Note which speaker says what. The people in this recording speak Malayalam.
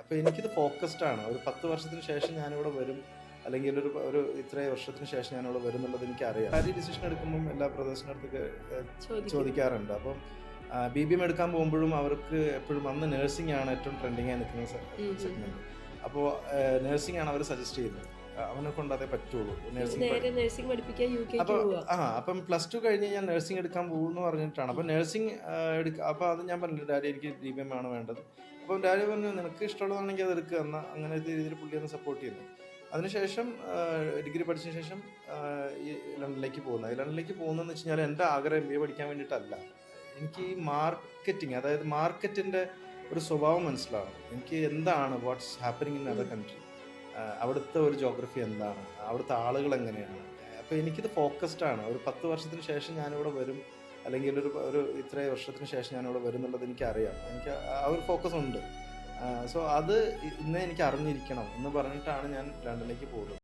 Speaker 1: അപ്പോൾ എനിക്കിത് ഫോക്കസ്ഡ് ആണ്. ഒരു 10 വർഷത്തിന് ശേഷം ഞാനിവിടെ വരും, അല്ലെങ്കിൽ ഒരു ഇത്രയും വർഷത്തിന് ശേഷം ഞാനിവിടെ വരും എന്നുള്ളത് എനിക്കറിയാം. കാര്യം ഡിസിഷൻ എടുക്കുമ്പം എല്ലാ ബ്രദേഴ്സിൻ്റെ അടുത്തൊക്കെ ചോദിക്കാറുണ്ട്. അപ്പം BBM എടുക്കാൻ പോകുമ്പോഴും അവർക്ക് എപ്പോഴും അന്ന് നഴ്സിംഗ് ആണ് ഏറ്റവും ട്രെൻഡിങ് ആയി നിൽക്കുന്ന സെഗ്മെൻറ്റ്. അപ്പോൾ നഴ്സിംഗ് ആണ് അവർ സജസ്റ്റ് ചെയ്യുന്നത്. അവനെ കൊണ്ട് അതേ പറ്റുള്ളൂ
Speaker 2: നഴ്സിംഗ് പഠിപ്പിക്കാൻ
Speaker 1: അപ്പോൾ അപ്പം +2 കഴിഞ്ഞ് ഞാൻ നഴ്സിംഗ് എടുക്കാൻ പോകുമെന്ന് പറഞ്ഞിട്ടാണ്. അപ്പോൾ നഴ്സിംഗ് അപ്പോൾ അത് ഞാൻ പറഞ്ഞു, ഡാഡി എനിക്ക് BBM ആണ് വേണ്ടത്. അപ്പം ഡാഡി പറഞ്ഞു, നിനക്ക് ഇഷ്ടമുള്ളതാണെങ്കിൽ അത് എടുക്കുക എന്നാൽ. അങ്ങനെ രീതിയിൽ പുള്ളിയൊന്ന് സപ്പോർട്ട് ചെയ്യുന്നു. അതിനുശേഷം ഡിഗ്രി പഠിച്ചതിന് ശേഷം ഈ ലണ്ടനിലേക്ക് പോകുന്നത്. ലണ്ടനിലേക്ക് പോകുന്നതെന്ന് വെച്ച് കഴിഞ്ഞാൽ എൻ്റെ ആഗ്രഹം MBA പഠിക്കാൻ വേണ്ടിയിട്ടല്ല. എനിക്ക് ഈ മാർക്കറ്റിംഗ്, അതായത് മാർക്കറ്റിൻ്റെ ഒരു സ്വഭാവം മനസ്സിലാവണം. എനിക്ക് എന്താണ് what's happening in other country, അവിടുത്തെ ഒരു ജോഗ്രഫി എന്താണ്, അവിടുത്തെ ആളുകൾ എങ്ങനെയാണ്. അപ്പോൾ എനിക്കിത് ഫോക്കസ്ഡ് ആണ്. ഒരു 10 വർഷത്തിന് ശേഷം ഞാനിവിടെ വരും, അല്ലെങ്കിൽ ഒരു ഇത്രയും വർഷത്തിന് ശേഷം ഞാനിവിടെ വരും എന്നുള്ളത് എനിക്കറിയാം. എനിക്ക് ആ ഒരു ഫോക്കസ് ഉണ്ട്. സോ അത് ഇന്നേ എനിക്ക് അറിഞ്ഞിരിക്കണം എന്ന് പറഞ്ഞിട്ടാണ് ഞാൻ ലണ്ടനിലേക്ക് പോകുന്നത്.